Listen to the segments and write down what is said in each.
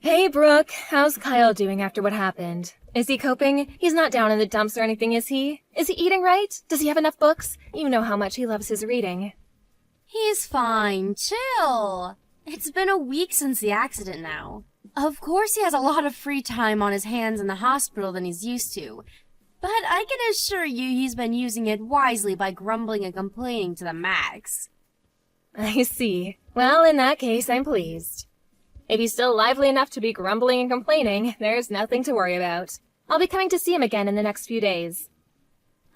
Hey, Brooke, how's Kyle doing after what happened? Is he coping? He's not down in the dumps or anything, is he? Is he eating right? Does he have enough books? You know how much he loves his reading. He's fine. Chill. It's been a week since the accident now. Of course he has a lot of free time on his hands in the hospital than he's used to. But I can assure you he's been using it wisely by grumbling and complaining to the max. I see. Well, in that case, I'm pleased. If he's still lively enough to be grumbling and complaining, there's nothing to worry about. I'll be coming to see him again in the next few days.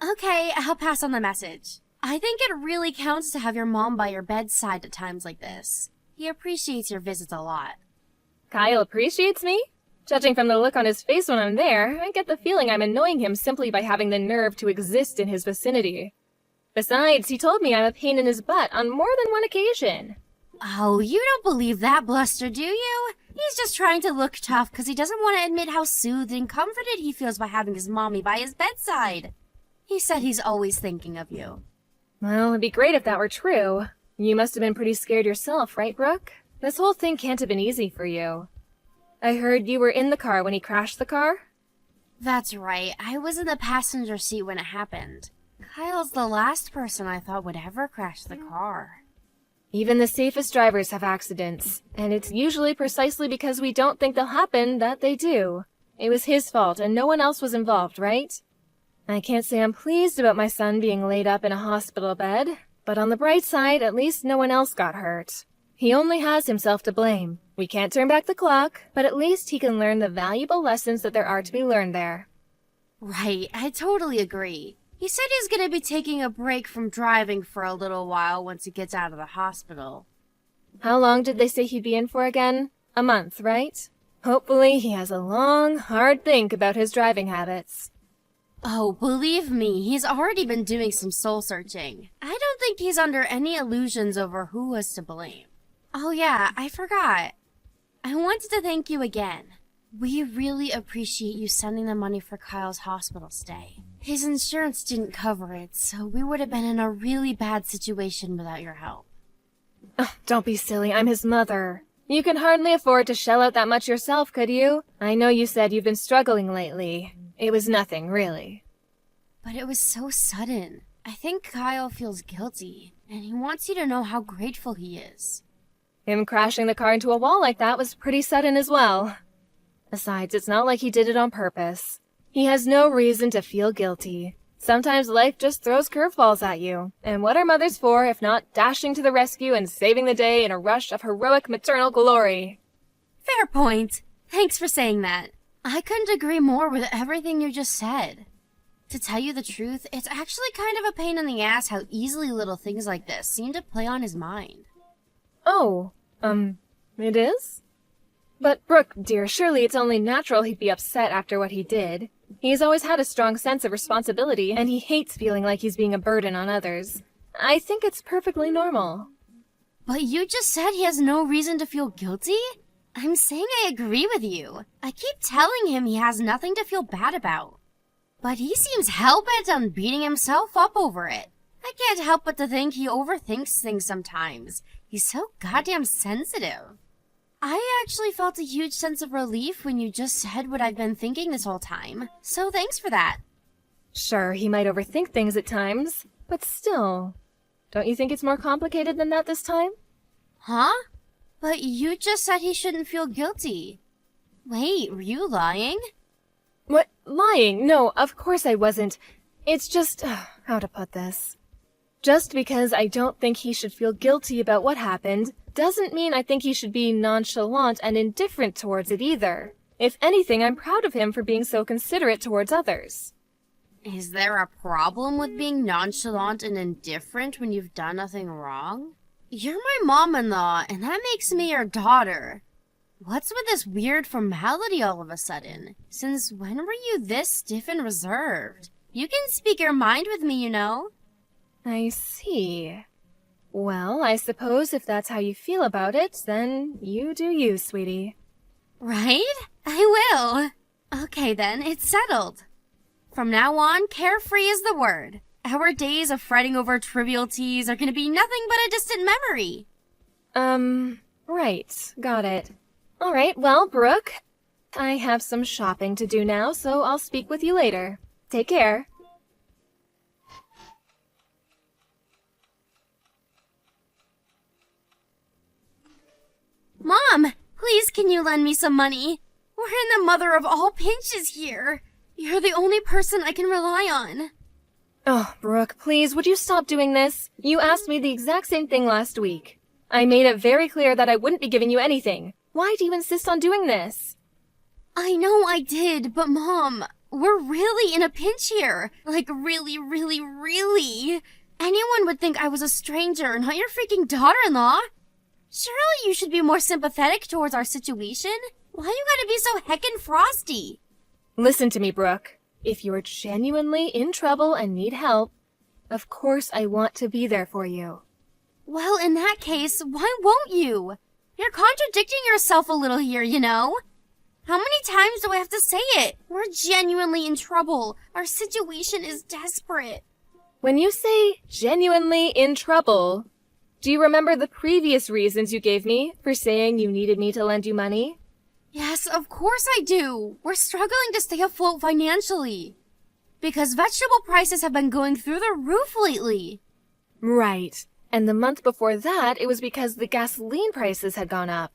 Okay, I'll pass on the message. I think it really counts to have your mom by your bedside at times like this. He appreciates your visits a lot. Kyle appreciates me? Judging from the look on his face when I'm there, I get the feeling I'm annoying him simply by having the nerve to exist in his vicinity. Besides, he told me I'm a pain in his butt on more than one occasion. Oh, you don't believe that bluster, do you? He's just trying to look tough because he doesn't want to admit how soothed and comforted he feels by having his mommy by his bedside. He said he's always thinking of you. Well, it'd be great if that were true. You must have been pretty scared yourself, right, Brooke? This whole thing can't have been easy for you. I heard you were in the car when he crashed the car? That's right. I was in the passenger seat when it happened. Kyle's the last person I thought would ever crash the car. Even the safest drivers have accidents, and it's usually precisely because we don't think they'll happen that they do. It was his fault, and no one else was involved, right? I can't say I'm pleased about my son being laid up in a hospital bed, but on the bright side, at least no one else got hurt. He only has himself to blame. We can't turn back the clock, but at least he can learn the valuable lessons that there are to be learned there. Right, I totally agree. He said he's gonna be taking a break from driving for a little while once he gets out of the hospital. How long did they say he'd be in for again? A month, right? Hopefully he has a long, hard think about his driving habits. Oh, believe me, he's already been doing some soul searching. I don't think he's under any illusions over who was to blame. Oh yeah, I forgot. I wanted to thank you again. We really appreciate you sending the money for Kyle's hospital stay. His insurance didn't cover it, so we would have been in a really bad situation without your help. Oh, don't be silly, I'm his mother. You can hardly afford to shell out that much yourself, could you? I know you said you've been struggling lately. It was nothing, really. But it was so sudden. I think Kyle feels guilty, and he wants you to know how grateful he is. Him crashing the car into a wall like that was pretty sudden as well. Besides, it's not like he did it on purpose. He has no reason to feel guilty. Sometimes life just throws curveballs at you, and what are mothers for if not dashing to the rescue and saving the day in a rush of heroic maternal glory? Fair point. Thanks for saying that. I couldn't agree more with everything you just said. To tell you the truth, it's actually kind of a pain in the ass how easily little things like this seem to play on his mind. Oh, it is? But, Brooke, dear, surely it's only natural he'd be upset after what he did. He's always had a strong sense of responsibility, and he hates feeling like he's being a burden on others. I think it's perfectly normal. But you just said he has no reason to feel guilty? I'm saying I agree with you. I keep telling him he has nothing to feel bad about. But he seems hell-bent on beating himself up over it. I can't help but to think he overthinks things sometimes. He's so goddamn sensitive. I actually felt a huge sense of relief when you just said what I've been thinking this whole time. So thanks for that. Sure, he might overthink things at times, but still. Don't you think it's more complicated than that this time? Huh? But you just said he shouldn't feel guilty. Wait, were you lying? What? Lying? No, of course I wasn't. It's just, how to put this? Just because I don't think he should feel guilty about what happened doesn't mean I think he should be nonchalant and indifferent towards it either. If anything, I'm proud of him for being so considerate towards others. Is there a problem with being nonchalant and indifferent when you've done nothing wrong? You're my mom-in-law, and that makes me your daughter. What's with this weird formality all of a sudden? Since when were you this stiff and reserved? You can speak your mind with me, you know. I see. Well, I suppose if that's how you feel about it, then you do you, sweetie. Right? I will. Okay then, it's settled. From now on, carefree is the word. Our days of fretting over trivialities are gonna be nothing but a distant memory. Right, got it. Alright, well, Brooke, I have some shopping to do now, so I'll speak with you later. Take care. Mom, please can you lend me some money? We're in the mother of all pinches here. You're the only person I can rely on. Oh, Brooke, please, would you stop doing this? You asked me the exact same thing last week. I made it very clear that I wouldn't be giving you anything. Why do you insist on doing this? I know I did, but Mom, we're really in a pinch here. Like, really, really, really. Anyone would think I was a stranger, not your freaking daughter-in-law. Surely you should be more sympathetic towards our situation. Why you gotta be so heckin' frosty? Listen to me, Brooke. If you're genuinely in trouble and need help, of course I want to be there for you. Well, in that case, why won't you? You're contradicting yourself a little here, you know? How many times do I have to say it? We're genuinely in trouble. Our situation is desperate. When you say genuinely in trouble, do you remember the previous reasons you gave me for saying you needed me to lend you money? Yes, of course I do. We're struggling to stay afloat financially. Because vegetable prices have been going through the roof lately. Right. And the month before that, it was because the gasoline prices had gone up.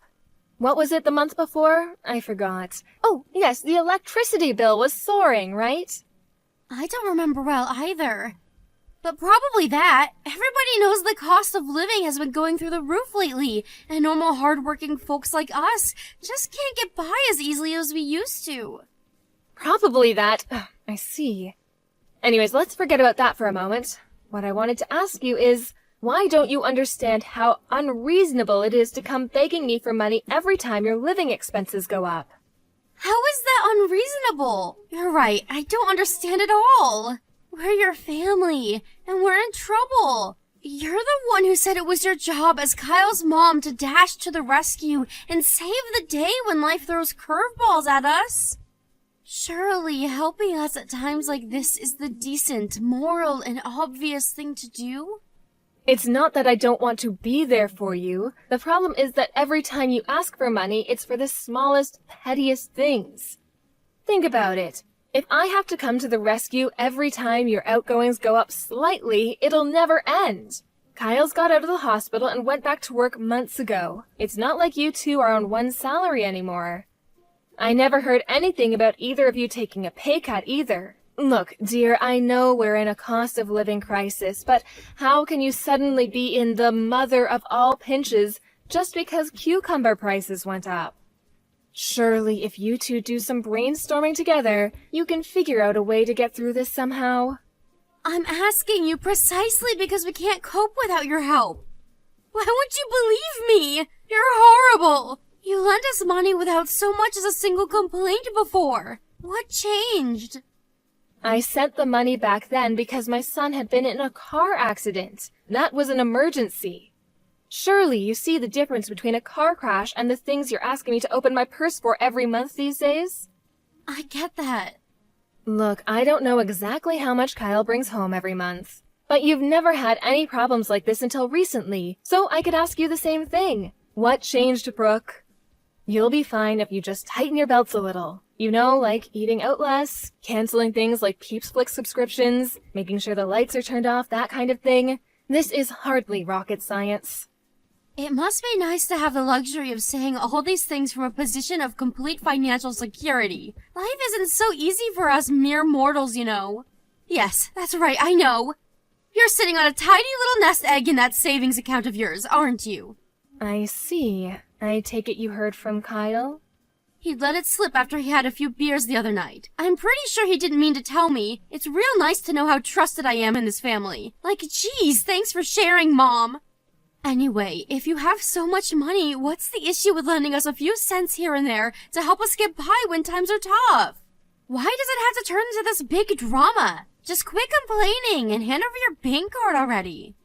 What was it the month before? I forgot. Oh, yes, the electricity bill was soaring, right? I don't remember well either. But probably that. Everybody knows the cost of living has been going through the roof lately, and normal hardworking folks like us just can't get by as easily as we used to. Probably that. I see. Anyways, let's forget about that for a moment. What I wanted to ask you is, why don't you understand how unreasonable it is to come begging me for money every time your living expenses go up? How is that unreasonable? You're right, I don't understand at all. We're your family, and we're in trouble. You're the one who said it was your job as Kyle's mom to dash to the rescue and save the day when life throws curveballs at us. Surely helping us at times like this is the decent, moral, and obvious thing to do? It's not that I don't want to be there for you. The problem is that every time you ask for money, it's for the smallest, pettiest things. Think about it. If I have to come to the rescue every time your outgoings go up slightly, it'll never end. Kyle's got out of the hospital and went back to work months ago. It's not like you two are on one salary anymore. I never heard anything about either of you taking a pay cut either. Look, dear, I know we're in a cost of living crisis, but how can you suddenly be in the mother of all pinches just because cucumber prices went up? Surely, if you two do some brainstorming together, you can figure out a way to get through this somehow. I'm asking you precisely because we can't cope without your help. Why won't you believe me? You're horrible. You lent us money without so much as a single complaint before. What changed? I sent the money back then because my son had been in a car accident. That was an emergency. Surely you see the difference between a car crash and the things you're asking me to open my purse for every month these days? I get that. Look, I don't know exactly how much Kyle brings home every month, but you've never had any problems like this until recently, so I could ask you the same thing. What changed, Brooke? You'll be fine if you just tighten your belts a little. You know, like eating out less, canceling things like Peeps Flick subscriptions, making sure the lights are turned off, that kind of thing. This is hardly rocket science. It must be nice to have the luxury of saying all these things from a position of complete financial security. Life isn't so easy for us mere mortals, you know. Yes, that's right, I know. You're sitting on a tiny little nest egg in that savings account of yours, aren't you? I see. I take it you heard from Kyle? He let it slip after he had a few beers the other night. I'm pretty sure he didn't mean to tell me. It's real nice to know how trusted I am in this family. Like, geez, thanks for sharing, Mom. Anyway, if you have so much money, what's the issue with lending us a few cents here and there to help us get by when times are tough? Why does it have to turn into this big drama? Just quit complaining and hand over your bank card already.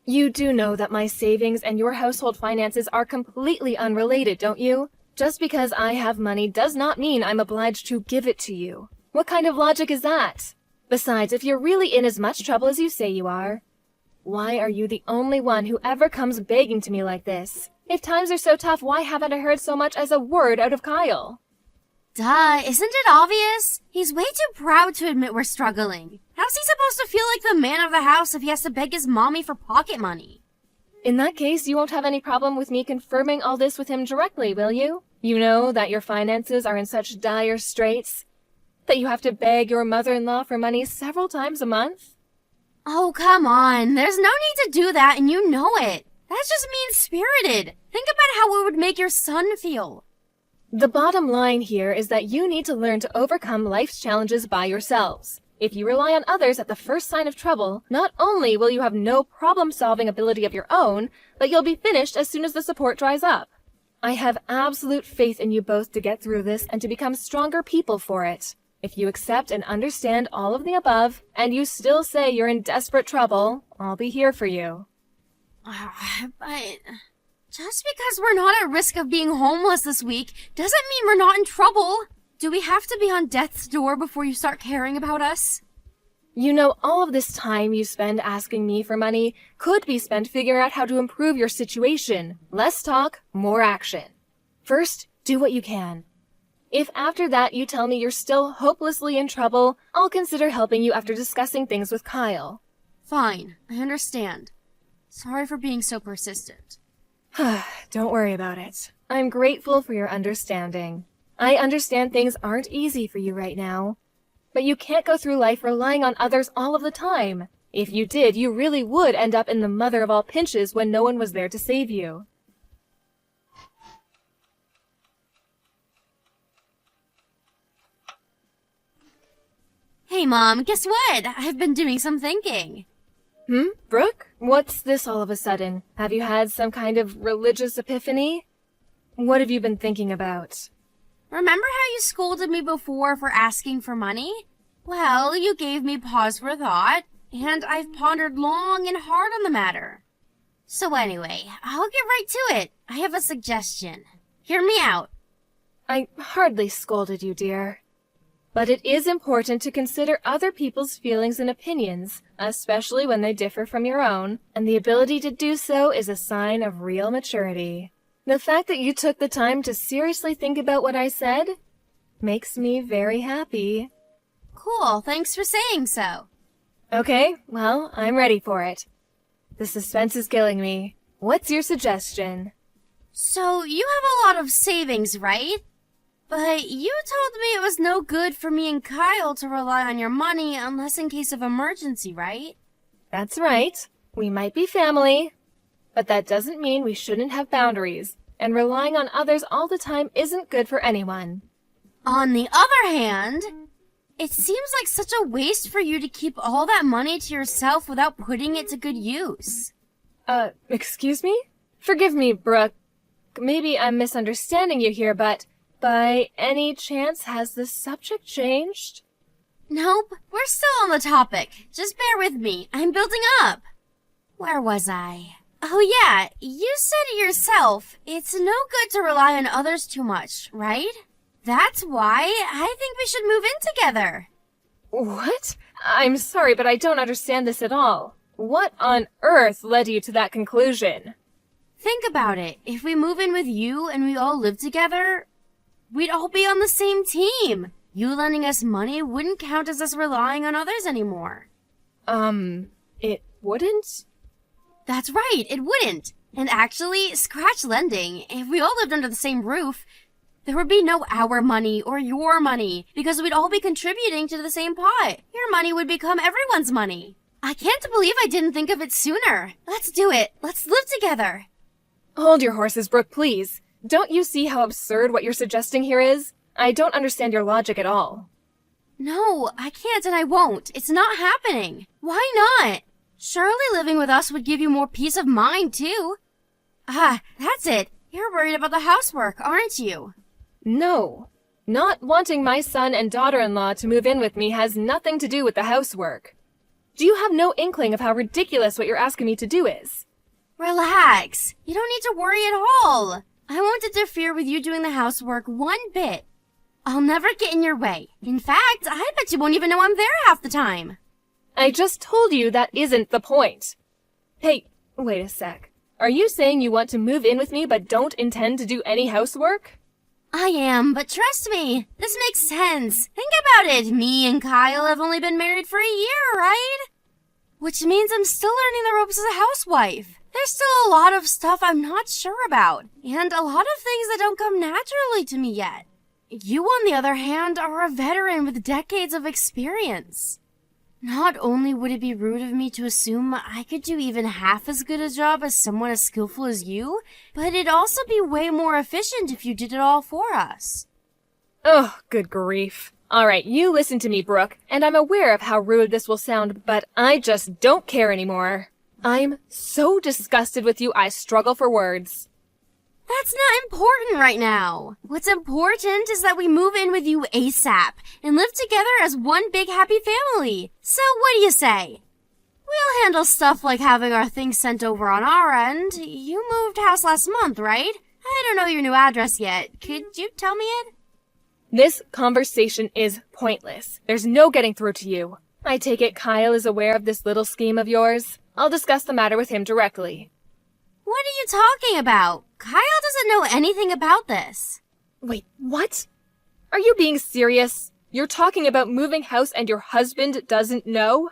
You do know that my savings and your household finances are completely unrelated, don't you? Just because I have money does not mean I'm obliged to give it to you. What kind of logic is that? Besides, if you're really in as much trouble as you say you are, why are you the only one who ever comes begging to me like this? If times are so tough, why haven't I heard so much as a word out of Kyle? Duh, isn't it obvious? He's way too proud to admit we're struggling. How's he supposed to feel like the man of the house if he has to beg his mommy for pocket money? In that case, you won't have any problem with me confirming all this with him directly, will you? You know that your finances are in such dire straits that you have to beg your mother-in-law for money several times a month? Oh, come on. There's no need to do that, and you know it. That's just mean-spirited. Think about how it would make your son feel. The bottom line here is that you need to learn to overcome life's challenges by yourselves. If you rely on others at the first sign of trouble, not only will you have no problem-solving ability of your own, but you'll be finished as soon as the support dries up. I have absolute faith in you both to get through this and to become stronger people for it. If you accept and understand all of the above, and you still say you're in desperate trouble, I'll be here for you. But just because we're not at risk of being homeless this week doesn't mean we're not in trouble. Do we have to be on death's door before you start caring about us? You know, all of this time you spend asking me for money could be spent figuring out how to improve your situation. Less talk, more action. First, do what you can. If after that you tell me you're still hopelessly in trouble, I'll consider helping you after discussing things with Kyle. Fine, I understand. Sorry for being so persistent. Don't worry about it. I'm grateful for your understanding. I understand things aren't easy for you right now. But you can't go through life relying on others all of the time. If you did, you really would end up in the mother of all pinches when no one was there to save you. Hey, Mom, guess what? I've been doing some thinking. Brooke? What's this all of a sudden? Have you had some kind of religious epiphany? What have you been thinking about? Remember how you scolded me before for asking for money? Well, you gave me pause for thought, and I've pondered long and hard on the matter. So anyway, I'll get right to it. I have a suggestion. Hear me out. I hardly scolded you, dear. But it is important to consider other people's feelings and opinions, especially when they differ from your own, and the ability to do so is a sign of real maturity. The fact that you took the time to seriously think about what I said makes me very happy. Cool, thanks for saying so. Okay, well, I'm ready for it. The suspense is killing me. What's your suggestion? So, you have a lot of savings, right? But you told me it was no good for me and Kyle to rely on your money unless in case of emergency, right? That's right. We might be family, but that doesn't mean we shouldn't have boundaries, and relying on others all the time isn't good for anyone. On the other hand, it seems like such a waste for you to keep all that money to yourself without putting it to good use. Excuse me? Forgive me, Brooke. Maybe I'm misunderstanding you here, but by any chance has the subject changed? Nope, we're still on the topic. Just bear with me. I'm building up. Where was I? Oh yeah, you said it yourself. It's no good to rely on others too much, right? That's why I think we should move in together. What? I'm sorry, but I don't understand this at all. What on earth led you to that conclusion? Think about it. If we move in with you and we all live together, we'd all be on the same team. You lending us money wouldn't count as us relying on others anymore. It wouldn't? That's right, it wouldn't. And actually, scratch lending. If we all lived under the same roof, there would be no our money or your money, because we'd all be contributing to the same pot. Your money would become everyone's money. I can't believe I didn't think of it sooner. Let's do it. Let's live together. Hold your horses, Brooke, please. Don't you see how absurd what you're suggesting here is? I don't understand your logic at all. No, I can't and I won't. It's not happening. Why not? Surely living with us would give you more peace of mind, too. Ah, that's it. You're worried about the housework, aren't you? No. Not wanting my son and daughter-in-law to move in with me has nothing to do with the housework. Do you have no inkling of how ridiculous what you're asking me to do is? Relax. You don't need to worry at all. I won't interfere with you doing the housework one bit. I'll never get in your way. In fact, I bet you won't even know I'm there half the time. I just told you that isn't the point. Hey, wait a sec. Are you saying you want to move in with me but don't intend to do any housework? I am, but trust me, this makes sense. Think about it. Me and Kyle have only been married for a year, right? Which means I'm still learning the ropes as a housewife. There's still a lot of stuff I'm not sure about, and a lot of things that don't come naturally to me yet. You, on the other hand, are a veteran with decades of experience. Not only would it be rude of me to assume I could do even half as good a job as someone as skillful as you, but it'd also be way more efficient if you did it all for us. Oh, good grief. Alright, you listen to me, Brooke, and I'm aware of how rude this will sound, but I just don't care anymore. I'm so disgusted with you, I struggle for words. That's not important right now. What's important is that we move in with you ASAP and live together as one big happy family. So what do you say? We'll handle stuff like having our things sent over on our end. You moved house last month, right? I don't know your new address yet. Could you tell me it? This conversation is pointless. There's no getting through to you. I take it Kyle is aware of this little scheme of yours. I'll discuss the matter with him directly. What are you talking about? Kyle doesn't know anything about this. Wait, what? Are you being serious? You're talking about moving house and your husband doesn't know?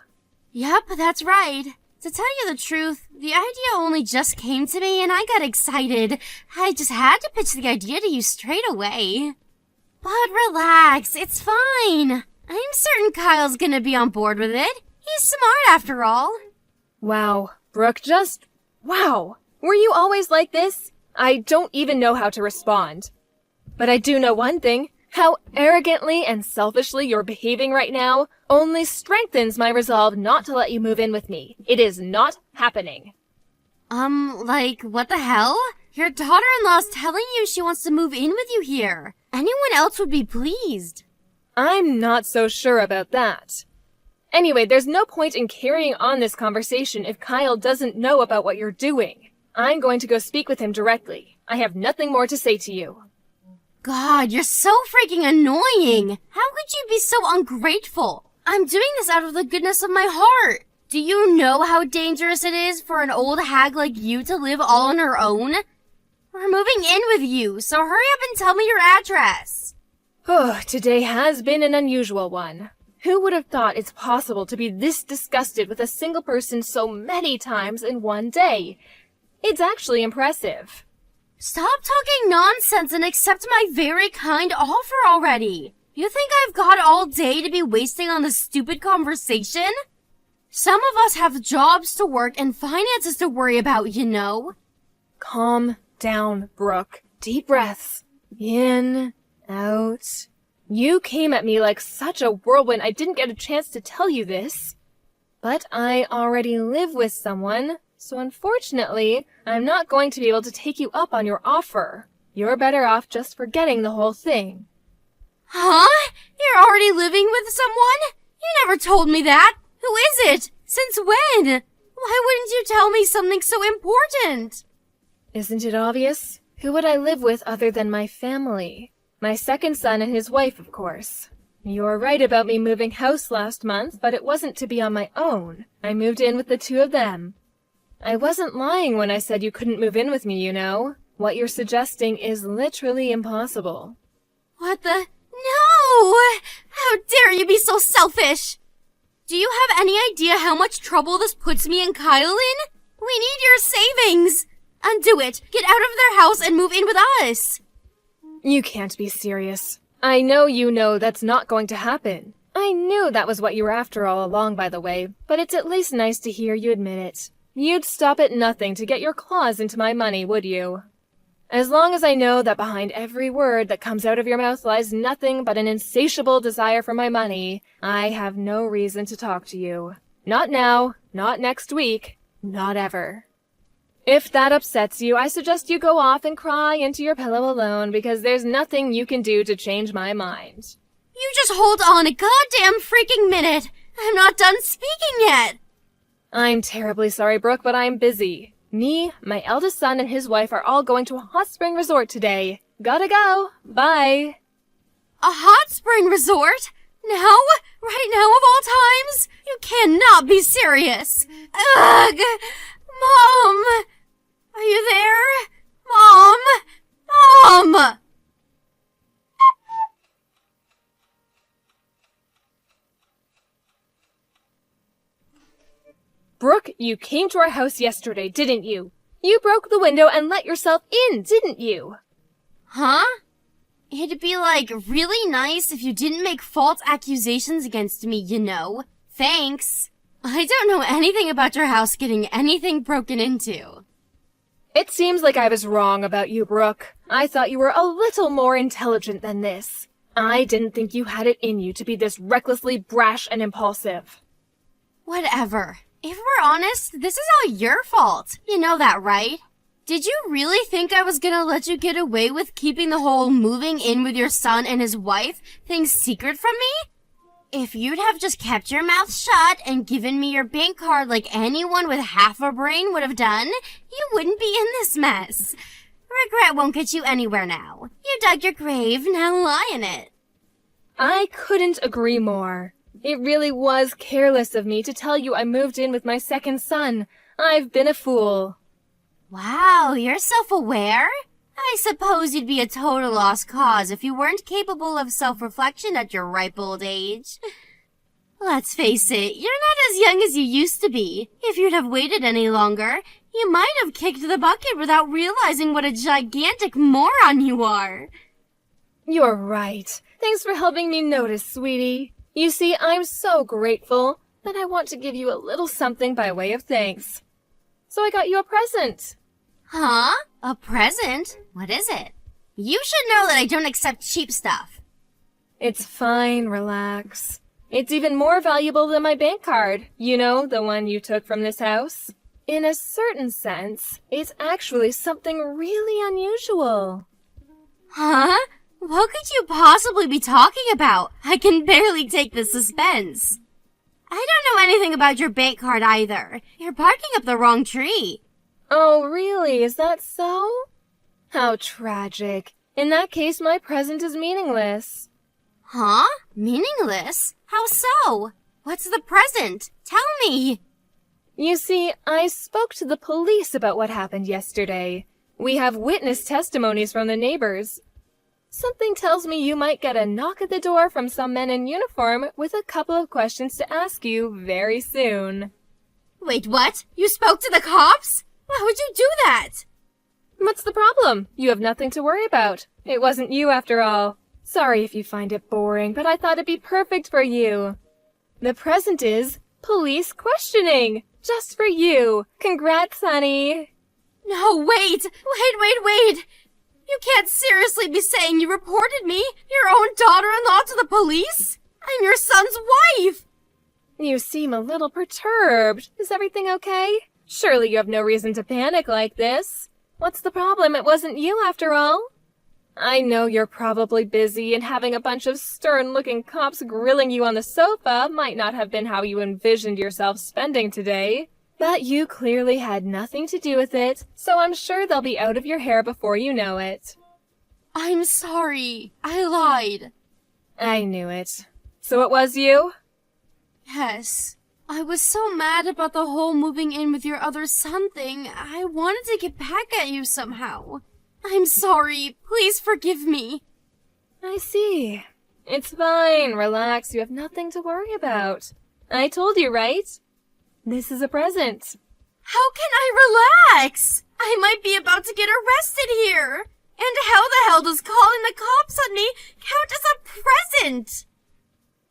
Yep, that's right. To tell you the truth, the idea only just came to me and I got excited. I just had to pitch the idea to you straight away. But relax, it's fine. I'm certain Kyle's gonna be on board with it. He's smart after all. Wow, Brooke, wow. Were you always like this? I don't even know how to respond. But I do know one thing. How arrogantly and selfishly you're behaving right now only strengthens my resolve not to let you move in with me. It is not happening. What the hell? Your daughter-in-law's telling you she wants to move in with you here. Anyone else would be pleased. I'm not so sure about that. Anyway, there's no point in carrying on this conversation if Kyle doesn't know about what you're doing. I'm going to go speak with him directly. I have nothing more to say to you. God, you're so freaking annoying. How could you be so ungrateful? I'm doing this out of the goodness of my heart. Do you know how dangerous it is for an old hag like you to live all on her own? We're moving in with you, so hurry up and tell me your address. Oh, today has been an unusual one. Who would have thought it's possible to be this disgusted with a single person so many times in one day? It's actually impressive. Stop talking nonsense and accept my very kind offer already. You think I've got all day to be wasting on this stupid conversation? Some of us have jobs to work and finances to worry about, you know. Calm down, Brooke. Deep breaths. In, out. You came at me like such a whirlwind I didn't get a chance to tell you this. But I already live with someone. So unfortunately, I'm not going to be able to take you up on your offer. You're better off just forgetting the whole thing. Huh? You're already living with someone? You never told me that. Who is it? Since when? Why wouldn't you tell me something so important? Isn't it obvious? Who would I live with other than my family? My second son and his wife, of course. You're right about me moving house last month, but it wasn't to be on my own. I moved in with the two of them. I wasn't lying when I said you couldn't move in with me, you know. What you're suggesting is literally impossible. What the? No! How dare you be so selfish! Do you have any idea how much trouble this puts me and Kyle in? We need your savings! Undo it! Get out of their house and move in with us! You can't be serious. I know you know that's not going to happen. I knew that was what you were after all along, by the way, but it's at least nice to hear you admit it. You'd stop at nothing to get your claws into my money, would you? As long as I know that behind every word that comes out of your mouth lies nothing but an insatiable desire for my money, I have no reason to talk to you. Not now, not next week, not ever. If that upsets you, I suggest you go off and cry into your pillow alone because there's nothing you can do to change my mind. You just hold on a goddamn freaking minute! I'm not done speaking yet! I'm terribly sorry, Brooke, but I'm busy. Me, my eldest son, and his wife are all going to a hot spring resort today. Gotta go. Bye. A hot spring resort? Now? Right now of all times? You cannot be serious. Ugh! Mom! Are you there? Mom! Brooke, you came to our house yesterday, didn't you? You broke the window and let yourself in, didn't you? Huh? It'd be, really nice if you didn't make false accusations against me, you know. Thanks. I don't know anything about your house getting anything broken into. It seems like I was wrong about you, Brooke. I thought you were a little more intelligent than this. I didn't think you had it in you to be this recklessly brash and impulsive. Whatever. If we're honest, this is all your fault. You know that, right? Did you really think I was gonna let you get away with keeping the whole moving in with your son and his wife thing secret from me? If you'd have just kept your mouth shut and given me your bank card like anyone with half a brain would have done, you wouldn't be in this mess. Regret won't get you anywhere now. You dug your grave, now lie in it. I couldn't agree more. It really was careless of me to tell you I moved in with my second son. I've been a fool. Wow, you're self-aware? I suppose you'd be a total lost cause if you weren't capable of self-reflection at your ripe old age. Let's face it, you're not as young as you used to be. If you'd have waited any longer, you might have kicked the bucket without realizing what a gigantic moron you are. You're right. Thanks for helping me notice, sweetie. You see, I'm so grateful that I want to give you a little something by way of thanks. So I got you a present. Huh? A present? What is it? You should know that I don't accept cheap stuff. It's fine, relax. It's even more valuable than my bank card. You know, the one you took from this house. In a certain sense, it's actually something really unusual. Huh? What could you possibly be talking about? I can barely take the suspense. I don't know anything about your bank card either. You're barking up the wrong tree. Oh, really? Is that so? How tragic. In that case, my present is meaningless. Huh? Meaningless? How so? What's the present? Tell me. You see, I spoke to the police about what happened yesterday. We have witness testimonies from the neighbors. Something tells me you might get a knock at the door from some men in uniform with a couple of questions to ask you very soon. Wait, what? You spoke to the cops? Why would you do that? What's the problem? You have nothing to worry about. It wasn't you after all. Sorry if you find it boring, but I thought it'd be perfect for you. The present is police questioning. Just for you. Congrats, honey. No, wait! You can't seriously be saying you reported me, your own daughter-in-law, to the police? I'm your son's wife! You seem a little perturbed. Is everything okay? Surely you have no reason to panic like this. What's the problem? It wasn't you after all. I know you're probably busy, and having a bunch of stern-looking cops grilling you on the sofa might not have been how you envisioned yourself spending today. But you clearly had nothing to do with it, so I'm sure they'll be out of your hair before you know it. I'm sorry. I lied. I knew it. So it was you? Yes. I was so mad about the whole moving in with your other son thing, I wanted to get back at you somehow. I'm sorry. Please forgive me. I see. It's fine. Relax. You have nothing to worry about. I told you, right? This is a present. How can I relax? I might be about to get arrested here. And how the hell does calling the cops on me count as a present?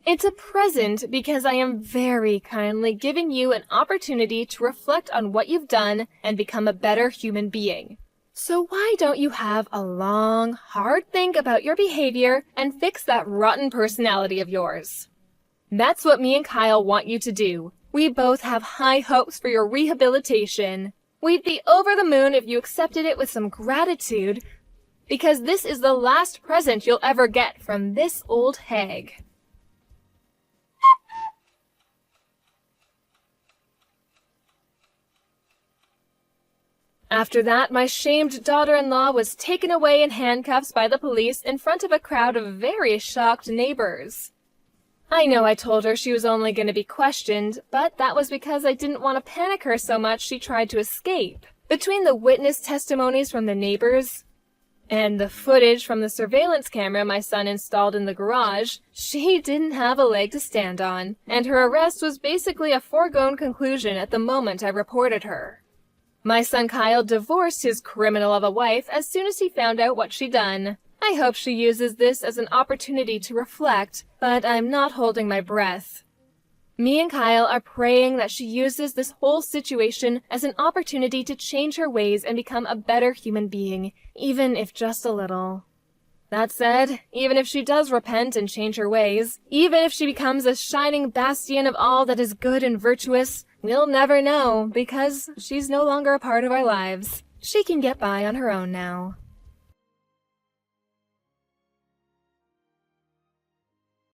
It's a present because I am very kindly giving you an opportunity to reflect on what you've done and become a better human being. So why don't you have a long, hard think about your behavior and fix that rotten personality of yours? That's what me and Kyle want you to do. We both have high hopes for your rehabilitation. We'd be over the moon if you accepted it with some gratitude, because this is the last present you'll ever get from this old hag. After that, my shamed daughter-in-law was taken away in handcuffs by the police in front of a crowd of very shocked neighbors. I know I told her she was only going to be questioned, but that was because I didn't want to panic her so much she tried to escape. Between the witness testimonies from the neighbors and the footage from the surveillance camera my son installed in the garage, she didn't have a leg to stand on, and her arrest was basically a foregone conclusion at the moment I reported her. My son Kyle divorced his criminal of a wife as soon as he found out what she'd done. I hope she uses this as an opportunity to reflect, but I'm not holding my breath. Me and Kyle are praying that she uses this whole situation as an opportunity to change her ways and become a better human being, even if just a little. That said, even if she does repent and change her ways, even if she becomes a shining bastion of all that is good and virtuous, we'll never know because she's no longer a part of our lives. She can get by on her own now.